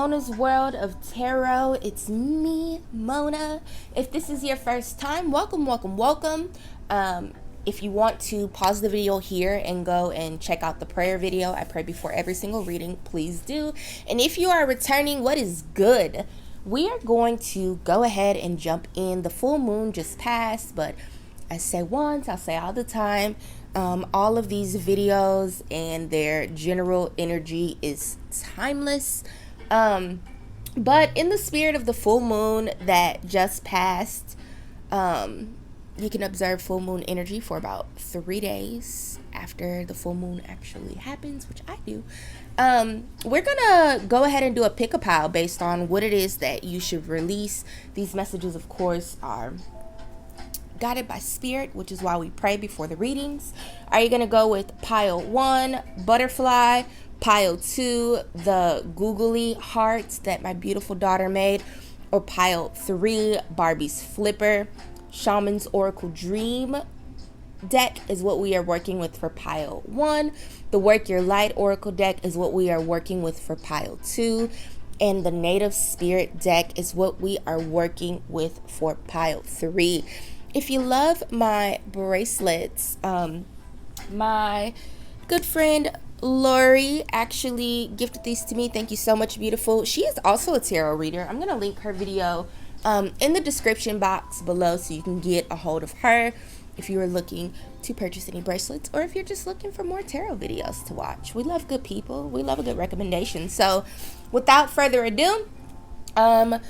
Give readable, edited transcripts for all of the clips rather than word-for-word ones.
Mona's World of Tarot. It's me, Mona. If this is your first time, welcome, welcome, welcome. If you want to pause the video here and go and check out the prayer video, I pray before every single reading, please do. And if you are returning, what is good? We are going to go ahead and jump in. The full moon just passed, but I say once, I'll say all the time. All of these videos and their general energy is timeless. But in the spirit of the full moon that just passed, you can observe full moon energy for about 3 days after the full moon actually happens, which I do. We're gonna go ahead and do a pick-a-pile based on what it is that you should release. These messages, of course, are guided by spirit, which is why we pray before the readings. Are you gonna go with pile 1, butterfly, pile 2, the Googly Heart that my beautiful daughter made, or pile 3, Barbie's flipper? Shamans Oracle Dream deck is what we are working with for pile 1. The Work Your Light Oracle deck is what we are working with for pile 2. And the Native Spirit deck is what we are working with for pile 3. If you love my bracelets, my good friend Lori actually gifted these to me. Thank you so much, beautiful. She is also a tarot reader. I'm going to link her video in the description box below so you can get a hold of her if you are looking to purchase any bracelets, or if you're just looking for more tarot videos to watch. We love good people. We love a good recommendation. So without further ado, are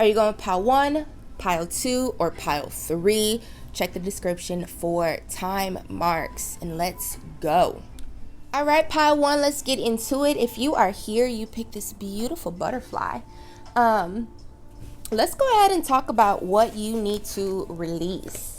you going pile 1, pile 2, or pile 3? Check the description for time marks, and let's go. All right, pile 1, let's get into it. If you are here, you picked this beautiful butterfly. Let's go ahead and talk about what you need to release.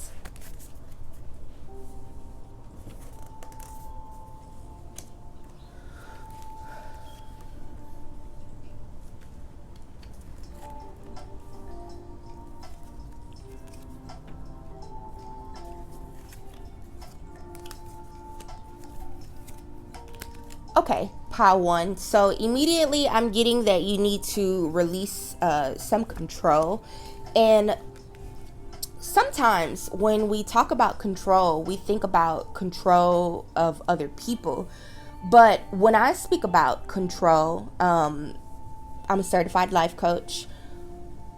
Okay, pile 1. So immediately I'm getting that you need to release some control. And sometimes when we talk about control, we think about control of other people. But when I speak about control, I'm a certified life coach.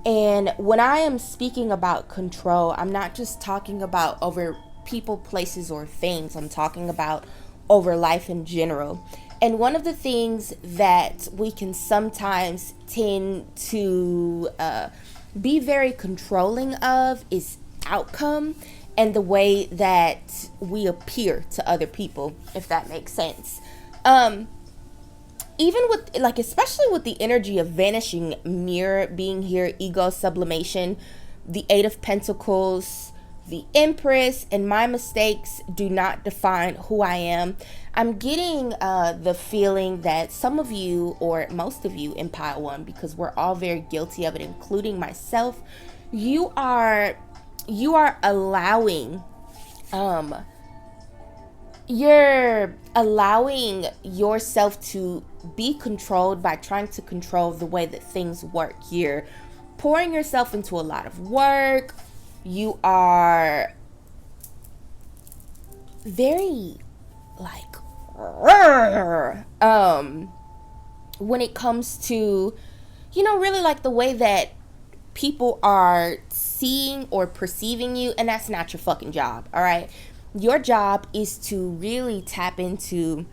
And when I am speaking about control, I'm not just talking about over people, places, or things. I'm talking about over life in general. And one of the things that we can sometimes tend to be very controlling of is outcome and the way that we appear to other people, if that makes sense. Even with, like, especially with the energy of vanishing mirror being here, ego sublimation, the 8 of Pentacles, the Empress, and my mistakes do not define who I am. I'm getting the feeling that some of you, or most of you in pile 1, because we're all very guilty of it, including myself, you are allowing you're allowing yourself to be controlled by trying to control the way that things work. You're pouring yourself into a lot of work. You are very when it comes to, really like the way that people are seeing or perceiving you, and that's not your fucking job. All right, your job is to really tap into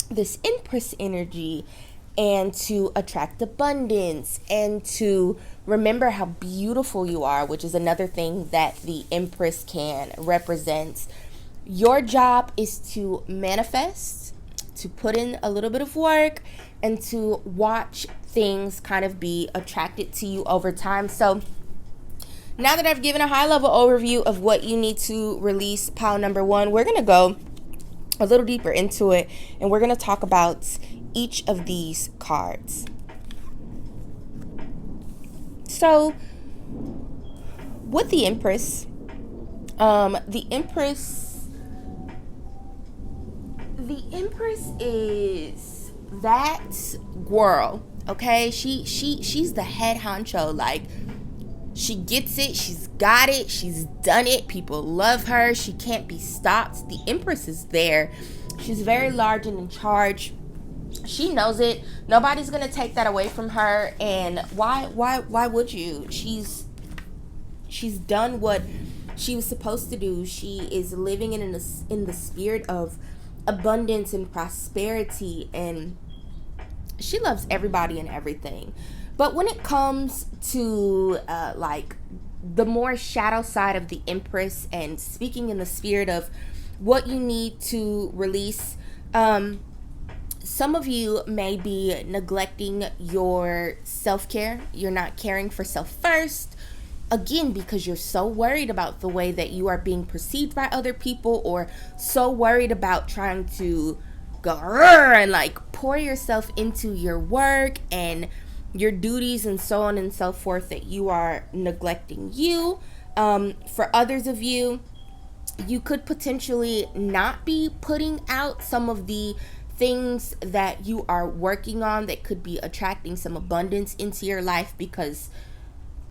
this Empress energy and to attract abundance and to remember how beautiful you are, which is another thing that the Empress can represent. Your job is to manifest, to put in a little bit of work, and to watch things kind of be attracted to you over time. So now that I've given a high level overview of what you need to release, pile number 1, we're going to go a little deeper into it, and we're going to talk about each of these cards. So with the Empress, the Empress is that girl Okay, she's the head honcho. Like, she gets it, she's got it, she's done it. People love her. She can't be stopped. The Empress is there. She's very large and in charge. She knows it. Nobody's gonna take that away from her. And why would you? She's done what she was supposed to do. She is living in the spirit of abundance and prosperity, and she loves everybody and everything. But when it comes to like the more shadow side of the Empress, and speaking in the spirit of what you need to release, some of you may be neglecting your self-care. You're not caring for self first. Again, because you're so worried about the way that you are being perceived by other people, or so worried about trying to go and like pour yourself into your work and your duties and so on and so forth, that you are neglecting you. For others of you, you could potentially not be putting out some of the things that you are working on that could be attracting some abundance into your life, because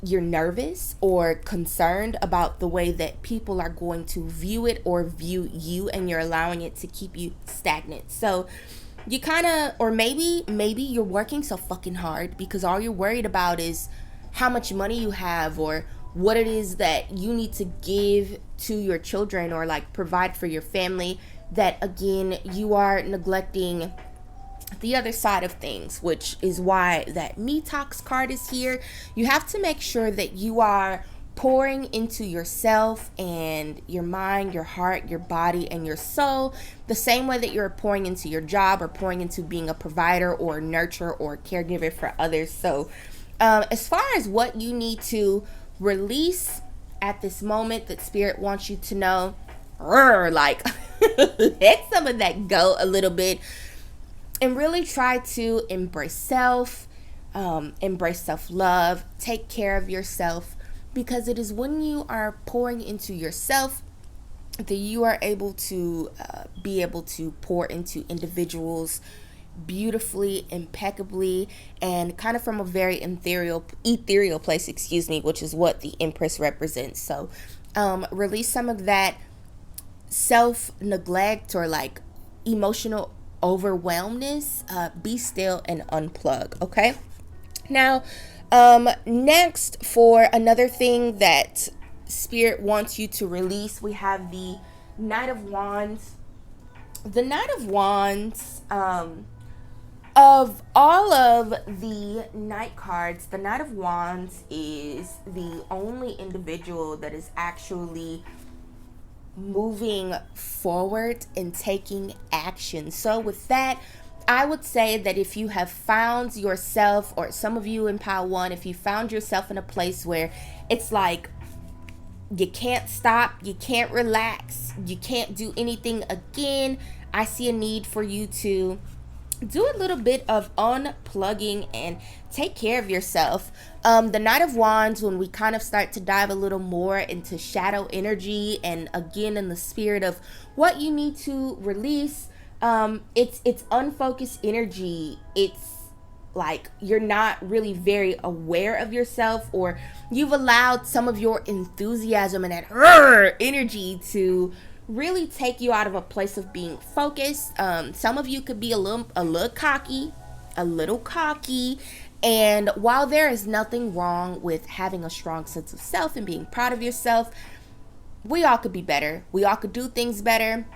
you're nervous or concerned about the way that people are going to view it or view you, and you're allowing it to keep you stagnant. So you kind of, or maybe you're working so fucking hard because all you're worried about is how much money you have, or what it is that you need to give to your children, or like provide for your family, that again you are neglecting the other side of things, which is why that Me Talks card is here. You have to make sure that you are pouring into yourself and your mind, your heart, your body, and your soul, the same way that you're pouring into your job, or pouring into being a provider or a nurturer or a caregiver for others. So as far as what you need to release at this moment that Spirit wants you to know, like let some of that go a little bit, and really try to embrace self-love, take care of yourself, because it is when you are pouring into yourself that you are able to be able to pour into individuals beautifully, impeccably, and kind of from a very ethereal place, which is what the Empress represents. So release some of that self-neglect or like emotional overwhelmness. Be still and unplug. Okay, now next, for another thing that Spirit wants you to release, we have the Knight of Wands. The Knight of Wands, of all of the Knight cards, the Knight of Wands is the only individual that is actually moving forward and taking action. So with that, I would say that if you have found yourself, or some of you in Pile 1, if you found yourself in a place where it's like you can't stop, you can't relax, you can't do anything again, I see a need for you to do a little bit of unplugging and take care of yourself. The Knight of Wands, when we kind of start to dive a little more into shadow energy, and again in the spirit of what you need to release, it's unfocused energy. It's like you're not really very aware of yourself, or you've allowed some of your enthusiasm and that energy to really take you out of a place of being focused. Some of you could be a little cocky, and while there is nothing wrong with having a strong sense of self and being proud of yourself, we all could be better. We all could do things better.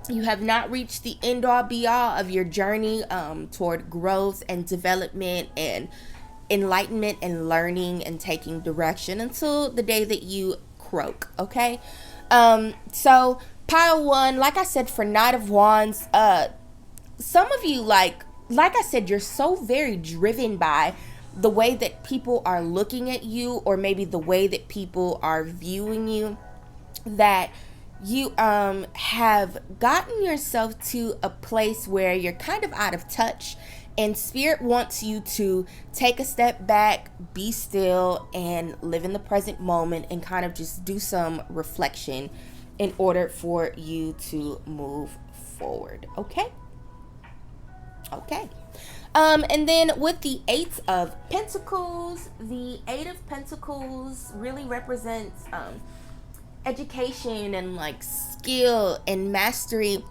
You have not reached the end all be all of your journey toward growth and development and enlightenment and learning and taking direction until the day that you croak. Okay, so Pile 1, like I said, for Knight of Wands, some of you, like I said, you're so very driven by the way that people are looking at you, or maybe the way that people are viewing you, that you have gotten yourself to a place where you're kind of out of touch, and Spirit wants you to take a step back, be still, and live in the present moment, and kind of just do some reflection in order for you to move forward. Okay. And then with the Eight of Pentacles, the Eight of Pentacles really represents education and like skill and mastery.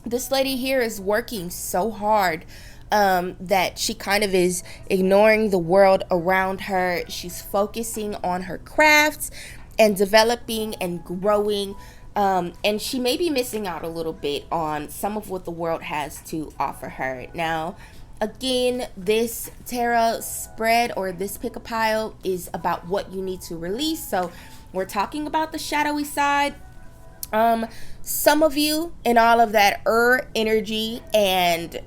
This lady here is working so hard that she kind of is ignoring the world around her. She's focusing on her crafts and developing and growing. And she may be missing out a little bit on some of what the world has to offer her. Now, again, this tarot spread or this pick a pile is about what you need to release. So we're talking about the shadowy side. Some of you in all of that energy and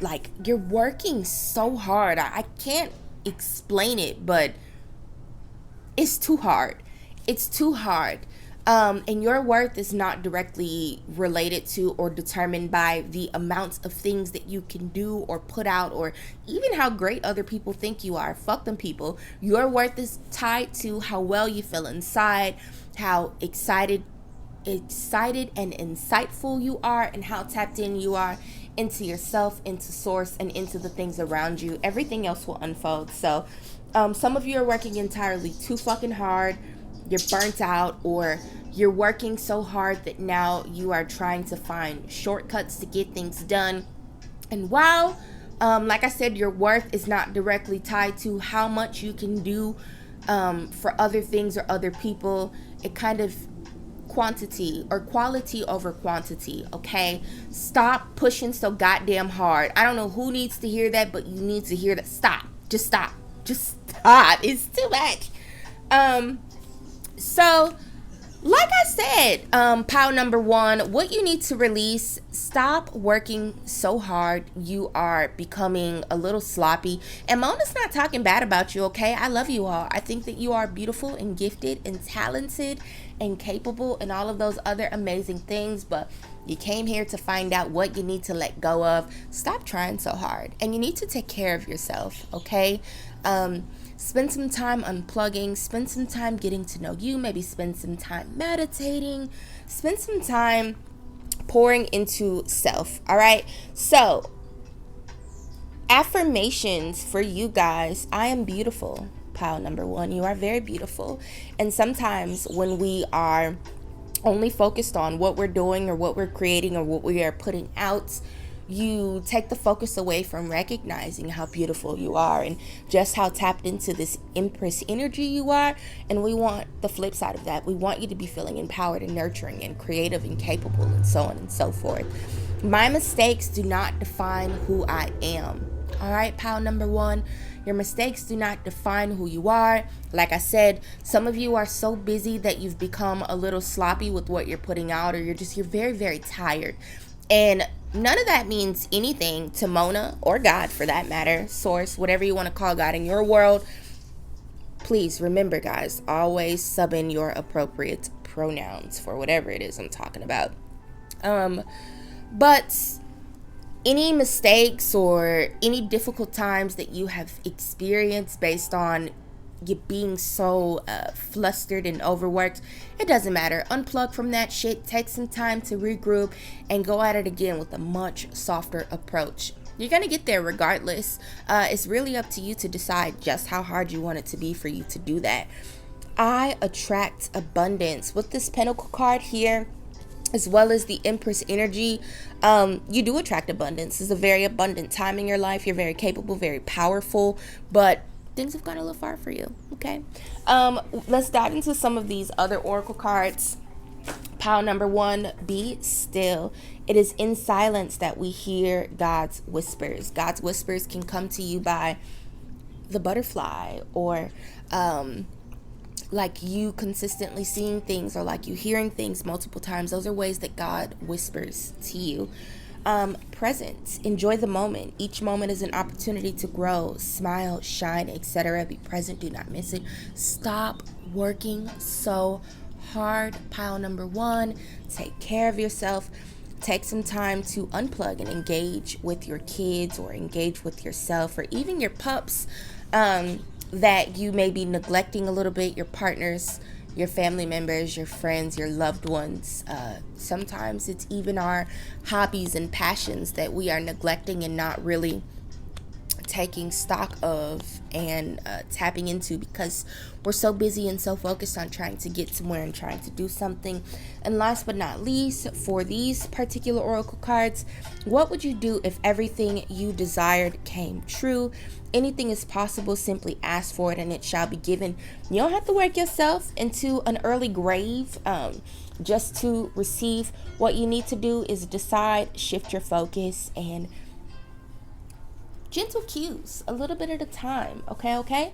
like you're working so hard. I can't explain it, but it's too hard. It's too hard. And your worth is not directly related to or determined by the amounts of things that you can do or put out or even how great other people think you are. Fuck them people. Your worth is tied to how well you feel inside, how excited and insightful you are, and how tapped in you are into yourself, into source, and into the things around you. Everything else will unfold. So some of you are working entirely too fucking hard. You're burnt out, or you're working so hard that now you are trying to find shortcuts to get things done. And while like I said, your worth is not directly tied to how much you can do for other things or other people, it kind of quantity or quality over quantity. Okay, stop pushing so goddamn hard. I don't know who needs to hear that, but you need to hear that. Stop. Just stop. It's too much. So like I said, pile number one, what you need to release: stop working so hard. You are becoming a little sloppy. And Mona's not talking bad about you, okay? I love you all. I think that you are beautiful and gifted and talented and capable and all of those other amazing things, but you came here to find out what you need to let go of. Stop trying so hard, and you need to take care of yourself, okay? Spend some time unplugging, spend some time getting to know you, maybe spend some time meditating, spend some time pouring into self. All right, so affirmations for you guys: I am beautiful. Pile number one, you are very beautiful. And sometimes when we are only focused on what we're doing or what we're creating or what we are putting out, you take the focus away from recognizing how beautiful you are and just how tapped into this Empress energy you are. And we want the flip side of that. We want you to be feeling empowered and nurturing and creative and capable and so on and so forth. My mistakes do not define who I am. All right, pile number one, your mistakes do not define who you are. Like I said, some of you are so busy that you've become a little sloppy with what you're putting out, or you're very, very tired. And none of that means anything to Mona or God, for that matter, source, whatever you want to call God in your world. Please remember, guys, always sub in your appropriate pronouns for whatever it is I'm talking about. But any mistakes or any difficult times that you have experienced based on you being so flustered and overworked, it doesn't matter. Unplug from that shit, take some time to regroup, and go at it again with a much softer approach. You're gonna get there regardless. It's really up to you to decide just how hard you want it to be for you to do that. I attract abundance with this Pentacle card here, as well as the Empress energy. You do attract abundance. It's a very abundant time in your life. You're very capable, very powerful, but things have gone a little far for you, okay? Let's dive into some of these other oracle cards. Pile number one, be still. It is in silence that we hear God's whispers. God's whispers can come to you by the butterfly, or like you consistently seeing things, or like you hearing things multiple times. Those are ways that God whispers to you. Present. Enjoy the moment. Each moment is an opportunity to grow, smile, shine, etc. Be present. Do not miss it. Stop working so hard. Pile number one, take care of yourself. Take some time to unplug and engage with your kids, or engage with yourself, or even your pups that you may be neglecting a little bit, your partners, your family members, your friends, your loved ones. Sometimes it's even our hobbies and passions that we are neglecting and not really taking stock of and tapping into, because we're so busy and so focused on trying to get somewhere and trying to do something. And last but not least, for these particular oracle cards, what would you do if everything you desired came true? Anything is possible. Simply ask for it and it shall be given. You don't have to work yourself into an early grave just to receive. What you need to do is decide, shift your focus, and gentle cues a little bit at a time. Okay.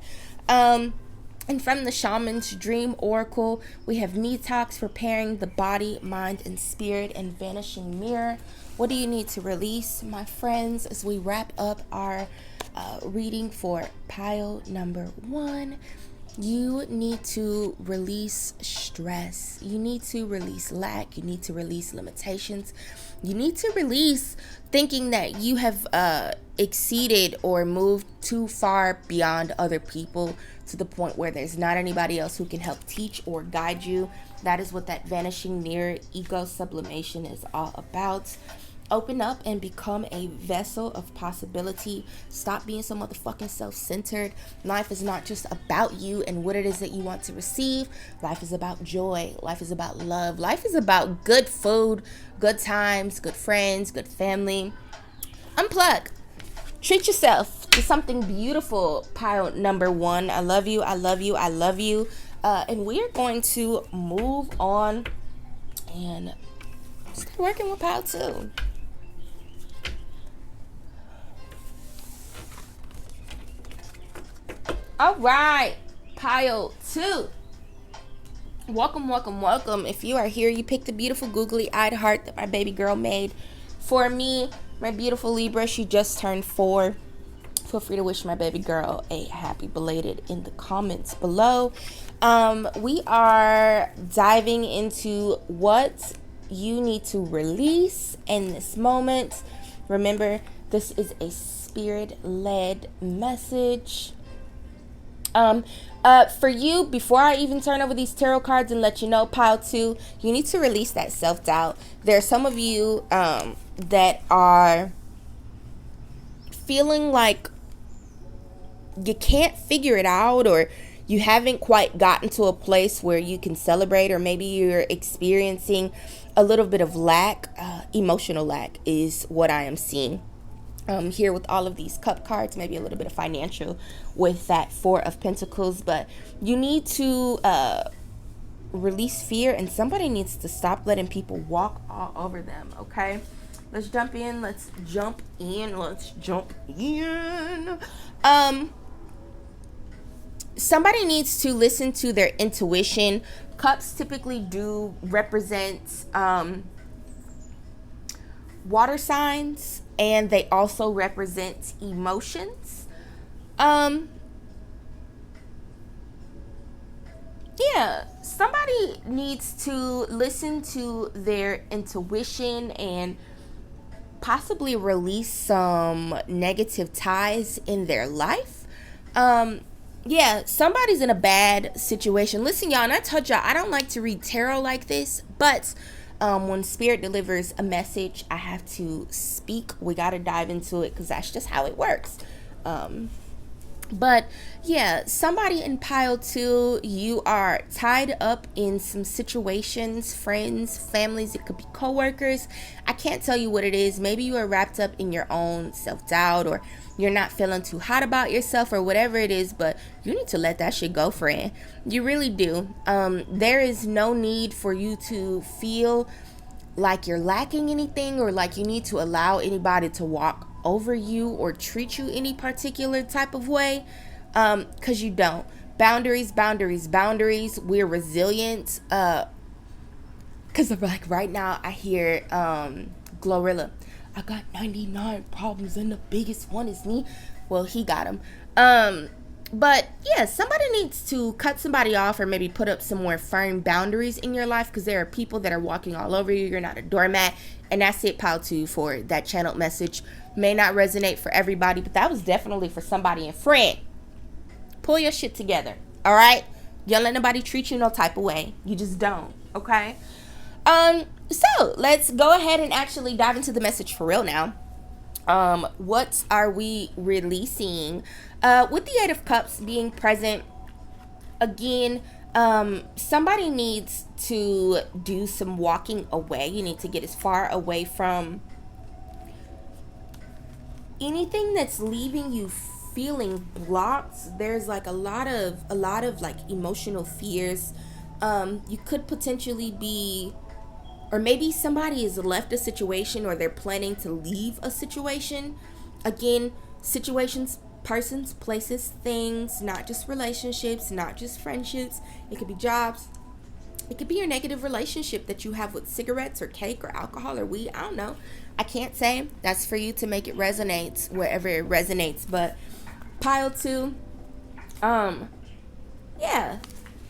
And from the Shamans Dream Oracle, we have detox, preparing the body, mind, and spirit, and vanishing mirror. What do you need to release, my friends, as we wrap up our reading for pile number 1? You need to release stress. You need to release lack. You need to release limitations. You need to release thinking that you have exceeded or moved too far beyond other people to the point where there's not anybody else who can help teach or guide you. That is what that vanishing mirror ego sublimation is all about. Open up and become a vessel of possibility. Stop being so motherfucking self-centered. Life is not just about you and what it is that you want to receive. Life is about joy. Life is about love. Life is about good food, good times, good friends, good family. Unplug. Treat yourself to something beautiful, pile number 1. I love you. I love you. I love you. And we are going to move on and start working with pile 2. All right, pile 2. Welcome. If you are here, you picked a beautiful googly-eyed heart that my baby girl made for me. My beautiful Libra, she just turned 4. Feel free to wish my baby girl a happy belated in the comments below. We are diving into what you need to release in this moment. Remember, this is a spirit-led message. For you, before I even turn over these tarot cards and let you know, pile 2, you need to release that self-doubt. There are some of you that are feeling like you can't figure it out, or you haven't quite gotten to a place where you can celebrate, or maybe you're experiencing a little bit of lack. Emotional lack is what I am seeing here with all of these cup cards, maybe a little bit of financial with that 4 of Pentacles. But you need to release fear, and somebody needs to stop letting people walk all over them. Okay, let's jump in. Somebody needs to listen to their intuition. Cups typically do represent water signs, and they also represent emotions. Somebody needs to listen to their intuition and possibly release some negative ties in their life. Somebody's in a bad situation. Listen, y'all, and I told y'all I don't like to read tarot like this, but when spirit delivers a message, I have to speak. We got to dive into it because that's just how it works. But yeah, somebody in pile 2, you are tied up in some situations, friends, families, it could be coworkers. I can't tell you what it is. Maybe you are wrapped up in your own self-doubt, or you're not feeling too hot about yourself, or whatever it is, but you need to let that shit go, friend. You really do. There is no need for you to feel like you're lacking anything, or like you need to allow anybody to walk over you or treat you any particular type of way, because you don't. Boundaries. We're resilient. Because like right now I hear Glorilla, I got 99 problems and the biggest one is me. Well, he got them. But yeah, somebody needs to cut somebody off, or maybe put up some more firm boundaries in your life, because there are people that are walking all over you. You're not a doormat. And that's it, pile 2, for that channeled message. May not resonate for everybody, but that was definitely for somebody. And friend, pull your shit together, all right? You don't let nobody treat you no type of way. You just don't, okay? So let's go ahead and actually dive into the message for real now. What are we releasing? With the Eight of Cups being present, again, somebody needs to do some walking away. You need to get as far away from anything that's leaving you feeling blocked. There's like a lot of like emotional fears. You could potentially be, or maybe somebody has left a situation or they're planning to leave a situation. Again, situations, persons, places, things, not just relationships, not just friendships. It could be jobs. It could be your negative relationship that you have with cigarettes or cake or alcohol or weed. I don't know. I can't say. That's for you to make it resonate wherever it resonates. But pile two, yeah.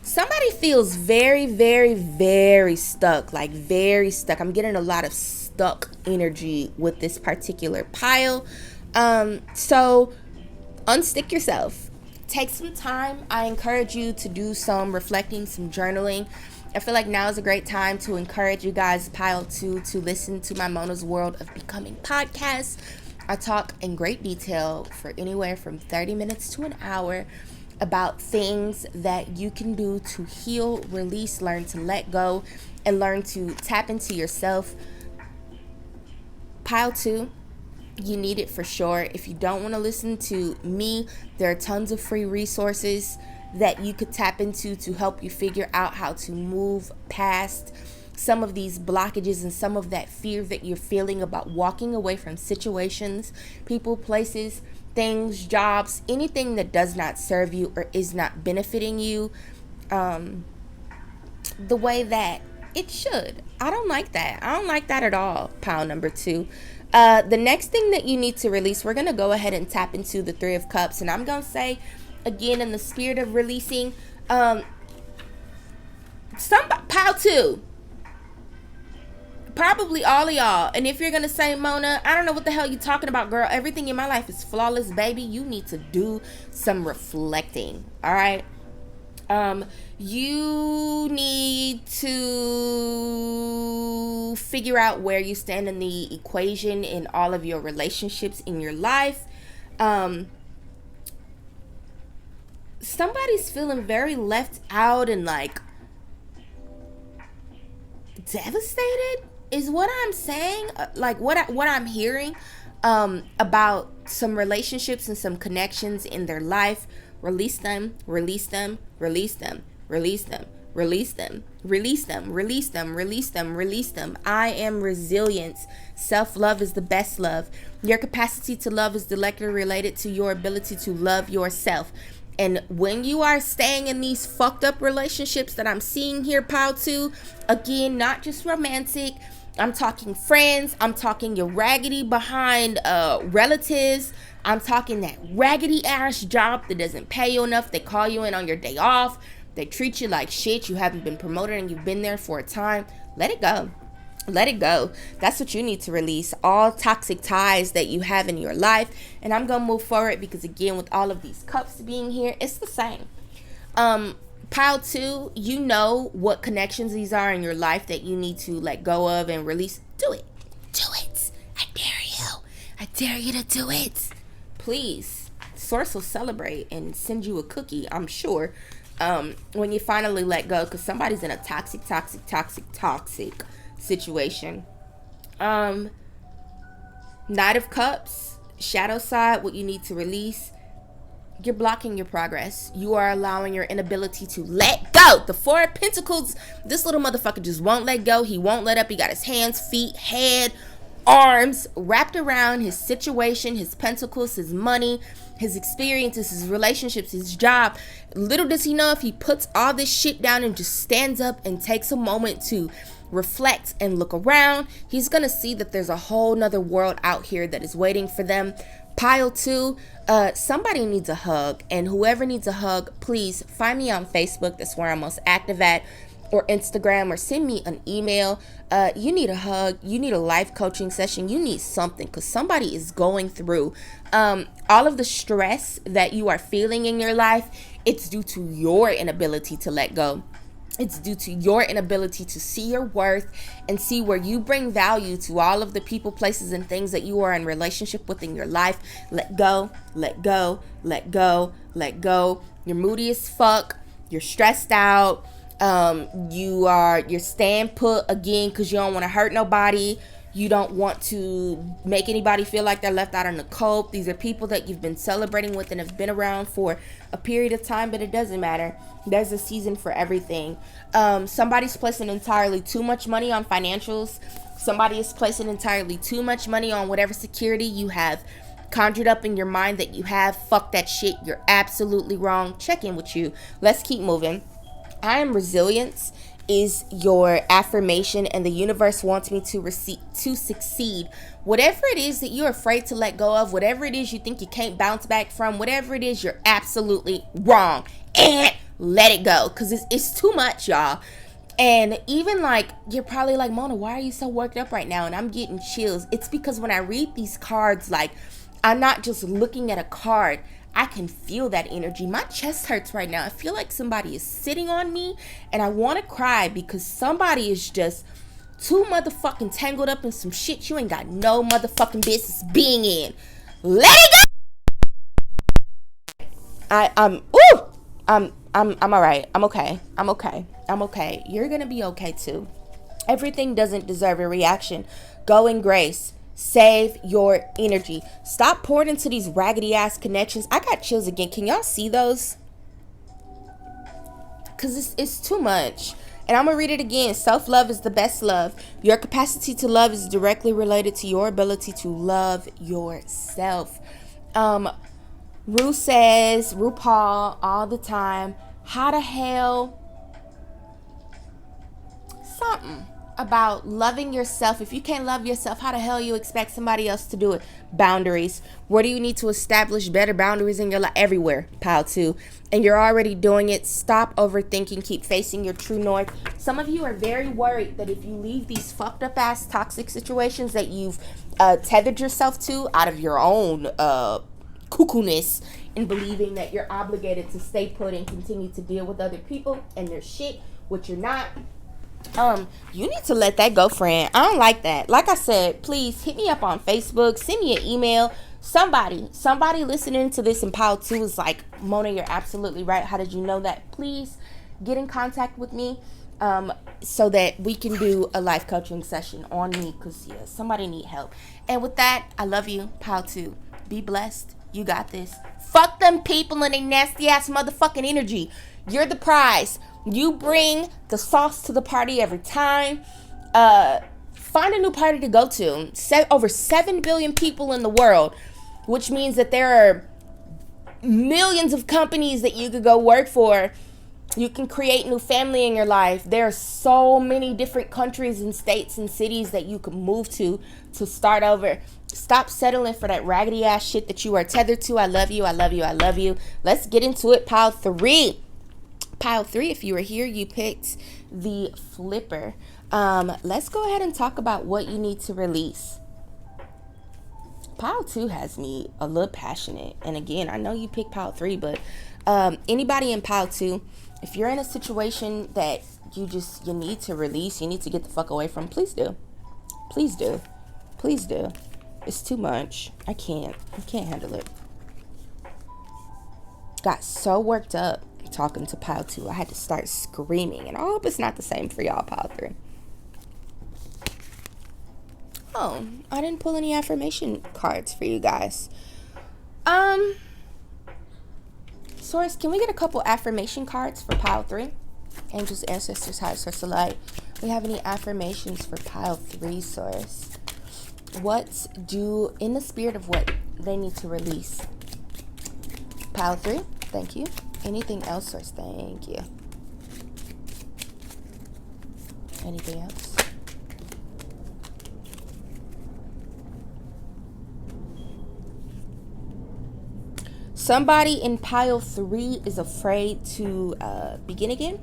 Somebody feels very, very, very stuck. Like very stuck. I'm getting a lot of stuck energy with this particular pile. So unstick yourself. Take some time. I encourage you to do some reflecting, some journaling. I feel like now is a great time to encourage you guys, pile two, to listen to my Mona's World of Becoming podcast. I talk in great detail for anywhere from 30 minutes to an hour about things that you can do to heal, release, learn to let go, and learn to tap into yourself. Pile two, you need it for sure. If you don't want to listen to me, there are tons of free resources that you could tap into to help you figure out how to move past some of these blockages and some of that fear that you're feeling about walking away from situations, people, places, things, jobs, anything that does not serve you or is not benefiting you the way that it should. I don't like that. I don't like that at all. Pile number two. The next thing that you need to release, we're going to go ahead and tap into the Three of Cups. And I'm going to say, again, in the spirit of releasing, pile two. Probably all of y'all. And if you're going to say, Mona, I don't know what the hell you're talking about, girl. Everything in my life is flawless, baby. You need to do some reflecting. All right. You need to figure out where you stand in the equation in all of your relationships in your life. Somebody's feeling very left out and like devastated is what I'm saying. Like what I'm hearing about some relationships and some connections in their life. Release them, release them, release them, release them, release them, release them, release them, release them, release them. I am resilience. Self-love is the best love. Your capacity to love is directly related to your ability to love yourself. And when you are staying in these fucked up relationships that I'm seeing here, pile two, again, not just romantic, I'm talking friends, I'm talking your raggedy behind relatives, I'm talking that raggedy ass job that doesn't pay you enough, they call you in on your day off, they treat you like shit, you haven't been promoted and you've been there for a time. Let it go. Let it go. That's what you need to release. All toxic ties that you have in your life. And I'm going to move forward because, again, with all of these cups being here, it's the same. Pile two, you know what connections these are in your life that you need to let go of and release. Do it. Do it. I dare you. I dare you to do it. Please. Source will celebrate and send you a cookie, I'm sure, when you finally let go, because somebody's in a toxic situation. Knight of Cups, shadow side, what you need to release. You're blocking your progress. You are allowing your inability to let go. The Four of Pentacles, this little motherfucker just won't let go. He won't let up. He got his hands, feet, head, arms wrapped around his situation, his pentacles, his money, his experiences, his relationships, his job. Little does he know, if he puts all this shit down and just stands up and takes a moment to reflect and look around, he's gonna see that there's a whole nother world out here that is waiting for them. Pile two, somebody needs a hug, and whoever needs a hug, please find me on Facebook. That's where I'm most active at, or Instagram, or send me an email. You need a hug, you need a life coaching session, you need something, because somebody is going through all of the stress that you are feeling in your life. It's due to your inability to let go. It's due to your inability to see your worth and see where you bring value to all of the people, places, and things that you are in relationship with in your life. Let go, let go, let go, let go. You're moody as fuck. You're stressed out. You're staying put again because you don't want to hurt nobody. You don't want to make anybody feel like they're left out in the cold. These are people that you've been celebrating with and have been around for a period of time, but it doesn't matter. There's a season for everything. Somebody's placing entirely too much money on financials. Somebody is placing entirely too much money on whatever security you have conjured up in your mind that you have. Fuck that shit. You're absolutely wrong. Check in with you. Let's keep moving. I am resilience is your affirmation, and the universe wants me to succeed. Whatever it is that you're afraid to let go of, whatever it is you think you can't bounce back from, whatever it is, you're absolutely wrong. And let it go, because it's too much, y'all. And even like, you're probably like, Mona, why are you so worked up right now? And I'm getting chills. It's because when I read these cards, like, I'm not just looking at a card. I can feel that energy. My chest hurts right now. I feel like somebody is sitting on me, and I want to cry because somebody is just too motherfucking tangled up in some shit you ain't got no motherfucking business being in. Let it go. I'm all right. I'm okay. You're gonna be okay too. Everything doesn't deserve a reaction. Go in grace. Save your energy. Stop pouring into these raggedy ass connections. I got chills again. Can y'all see those? Because it's too much. And I'm going to read it again. Self-love is the best love. Your capacity to love is directly related to your ability to love yourself. RuPaul all the time, how the hell something about loving yourself. If you can't love yourself, how the hell you expect somebody else to do it? Boundaries. Where do you need to establish better boundaries in your life? Everywhere, pile 2. And you're already doing it. Stop overthinking. Keep facing your true north. Some of you are very worried that if you leave these fucked up ass toxic situations that you've tethered yourself to out of your own cuckoo-ness, and believing that you're obligated to stay put and continue to deal with other people and their shit, which you're not. You need to let that go, friend. I don't like that. Like I said, please hit me up on Facebook, send me an email. Somebody listening to this in Pile 2 is like, Mona, you're absolutely right. How did you know that? Please get in contact with me so that we can do a life coaching session on me, because yeah, somebody need help. And with that, I love you, Pile 2. Be blessed. You got this. Fuck them people and their nasty ass motherfucking energy. You're the prize. You bring the sauce to the party every time. Find a new party to go to. Over 7 billion people in the world, which means that there are millions of companies that you could go work for. You can create new family in your life. There are so many different countries and states and cities that you can move to start over. Stop settling for that raggedy ass shit that you are tethered to. I love you. I love you. I love you. Let's get into it. Pile 3. Pile 3, if you were here, you picked the flipper. Let's go ahead and talk about what you need to release. Pile 2 has me a little passionate. And again, I know you picked Pile 3, but anybody in Pile 2, if you're in a situation that you need to release, you need to get the fuck away from, please do. Please do. Please do. It's too much. I can't handle it. Got so worked up talking to Pile 2. I had to start screaming, and I hope it's not the same for y'all, Pile 3. Oh, I didn't pull any affirmation cards for you guys. Source, can we get a couple affirmation cards for Pile 3? Angels, ancestors, high source of light. We have any affirmations for Pile 3, Source? In the spirit of what they need to release? Pile 3, thank you. Anything else, Source? Thank you. Anything else? Somebody in Pile 3 is afraid to begin again.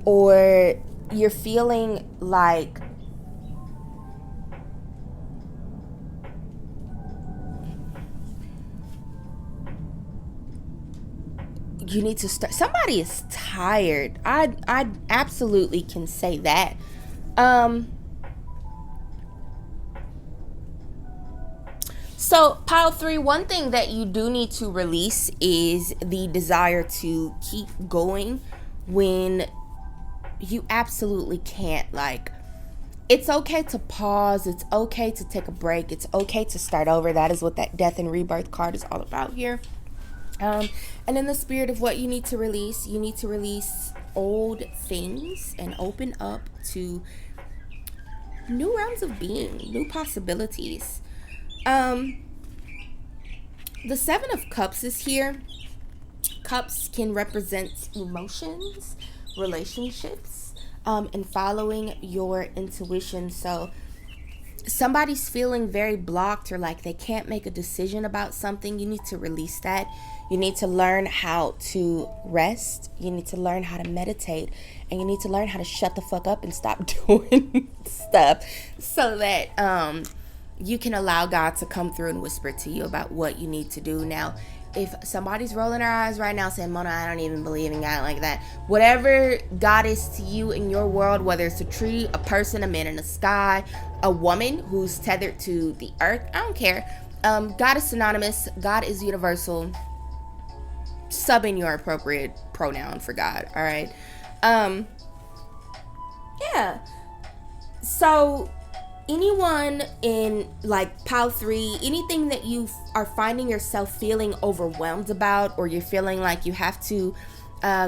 Or you're feeling like you need to start. Somebody is tired. I absolutely can say that. So pile 3, one thing that you do need to release is the desire to keep going when you absolutely can't. Like, it's okay to pause. It's okay to take a break. It's okay to start over. That is what that death and rebirth card is all about here. And in the spirit of what you need to release old things and open up to new realms of being, new possibilities. The 7 of Cups is here. Cups can represent emotions, relationships, and following your intuition. So somebody's feeling very blocked, or like they can't make a decision about something. You need to release that. You need to learn how to rest. You need to learn how to meditate. And you need to learn how to shut the fuck up and stop doing stuff, so that you can allow God to come through and whisper to you about what you need to do. Now, if somebody's rolling their eyes right now saying, Mona, I don't even believe in God like that. Whatever God is to you in your world, whether it's a tree, a person, a man in the sky, a woman who's tethered to the earth, I don't care. God is synonymous. God is universal. Sub in your appropriate pronoun for God, all right? Yeah. So anyone in like pile 3, anything that you are finding yourself feeling overwhelmed about, or you're feeling like you have to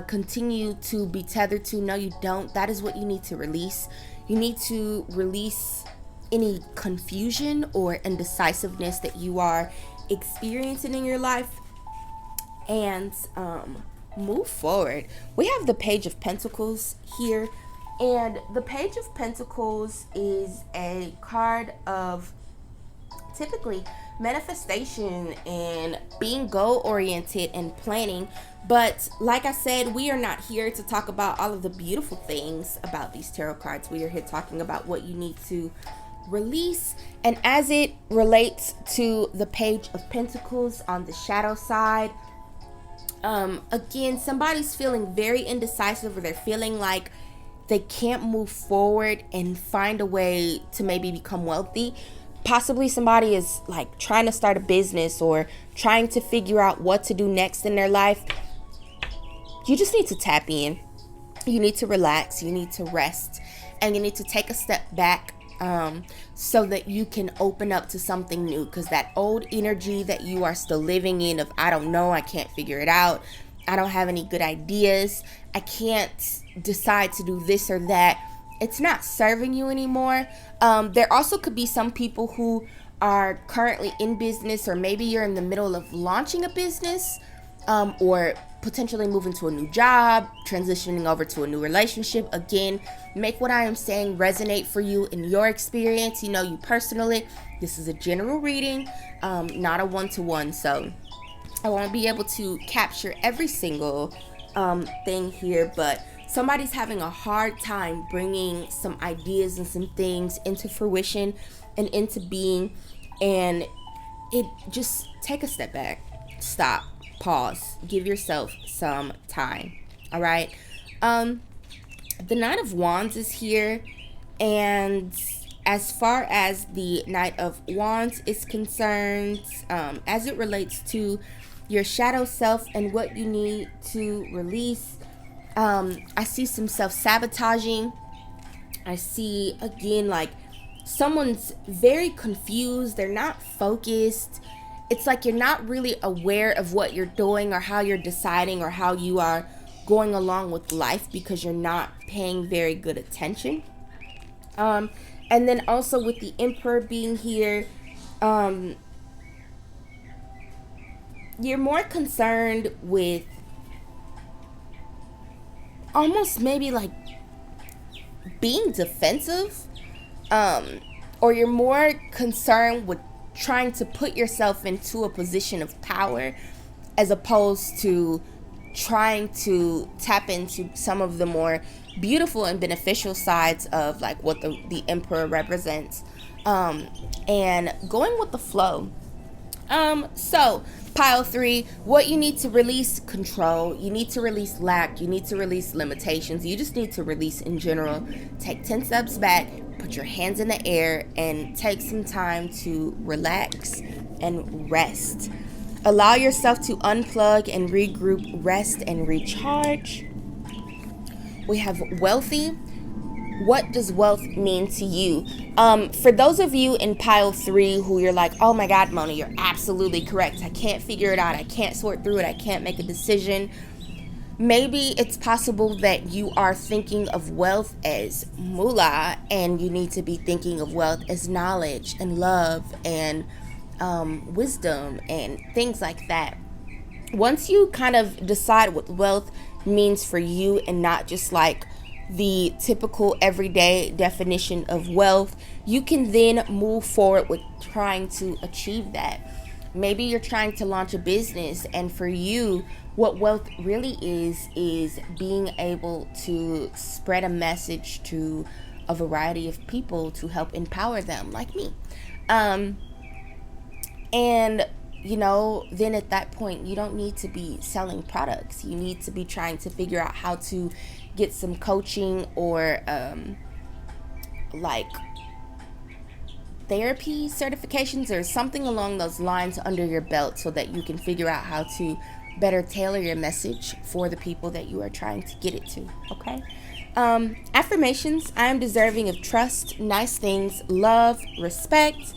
continue to be tethered to, no, you don't. That is what you need to release. You need to release any confusion or indecisiveness that you are experiencing in your life, and move forward. We have the Page of Pentacles here. And the Page of Pentacles is a card of typically manifestation and being goal-oriented and planning. But like I said, we are not here to talk about all of the beautiful things about these tarot cards. We are here talking about what you need to release. And as it relates to the Page of Pentacles on the shadow side, again, somebody's feeling very indecisive, or they're feeling like they can't move forward and find a way to maybe become wealthy. Possibly somebody is like trying to start a business or trying to figure out what to do next in their life. You just need to tap in. You need to relax. You need to rest. And you need to take a step back so that you can open up to something new. Because that old energy that you are still living in of, I don't know, I can't figure it out, I don't have any good ideas, I can't decide to do this or that, it's not serving you anymore. There also could be some people who are currently in business, or maybe you're in the middle of launching a business, or potentially moving to a new job, transitioning over to a new relationship. Again, make what I am saying resonate for you in your experience, you personally. This is a general reading, not a one-to-one, so I won't be able to capture every single thing here, but somebody's having a hard time bringing some ideas and some things into fruition and into being, and it just take a step back, stop, pause, give yourself some time. All right. The Knight of Wands is here, and as far as the Knight of Wands is concerned, as it relates to your shadow self and what you need to release, I see some self-sabotaging. I see, again, like someone's very confused. They're not focused. It's like you're not really aware of what you're doing or how you're deciding or how you are going along with life, because you're not paying very good attention. And then also with the Emperor being here, you're more concerned with almost maybe like being defensive, or you're more concerned with trying to put yourself into a position of power, as opposed to trying to tap into some of the more beautiful and beneficial sides of like what the Emperor represents, and going with the flow. So pile 3, what you need to release: control. You need to release lack. You need to release limitations. You just need to release in general. Take 10 steps back, put your hands in the air, and take some time to relax and rest. Allow yourself to unplug and regroup, rest and recharge. We have wealthy. What does wealth mean to you? For those of you in pile 3 who you're like, oh my God, Mona, you're absolutely correct. I can't figure it out. I can't sort through it. I can't make a decision. Maybe it's possible that you are thinking of wealth as moolah, and you need to be thinking of wealth as knowledge and love and wisdom and things like that. Once you kind of decide what wealth means for you and not just like the typical everyday definition of wealth, you can then move forward with trying to achieve that. Maybe you're trying to launch a business, and for you, what wealth really is being able to spread a message to a variety of people to help empower them, like me. And then at that point, you don't need to be selling products. You need to be trying to figure out how to get some coaching or like therapy certifications or something along those lines under your belt, so that you can figure out how to better tailor your message for the people that you are trying to get it to. Okay. Affirmations: I am deserving of trust, nice things, love, respect.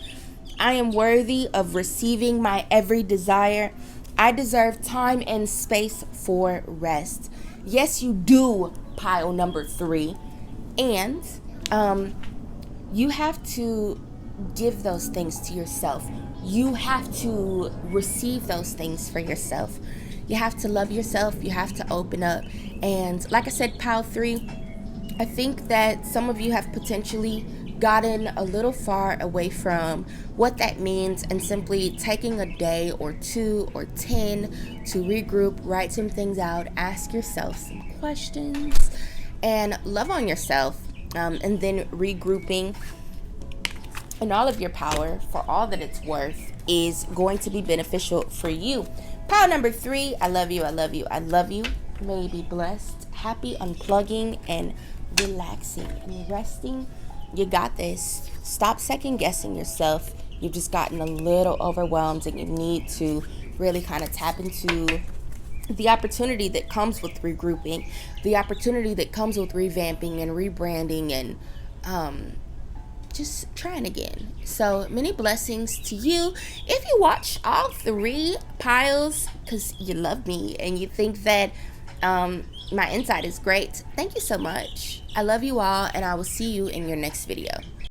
I am worthy of receiving my every desire. I deserve time and space for rest. Yes, you do, pile number 3. And you have to give those things to yourself. You have to receive those things for yourself. You have to love yourself. You have to open up. And like I said, pile 3, I think that some of you have potentially gotten a little far away from what that means, and simply taking a day or 2 or 10 to regroup, write some things out, ask yourself some questions, and love on yourself, and then regrouping in all of your power for all that it's worth is going to be beneficial for you. Pile number 3, I love you, I love you, I love you. May you be blessed, happy, unplugging, and relaxing and resting. You got this. Stop second guessing yourself. You've just gotten a little overwhelmed, and you need to really kind of tap into the opportunity that comes with regrouping, the opportunity that comes with revamping and rebranding and just trying again. So many blessings to you. If you watch all 3 piles because you love me and you think that my insight is great, thank you so much. I love you all, and I will see you in your next video.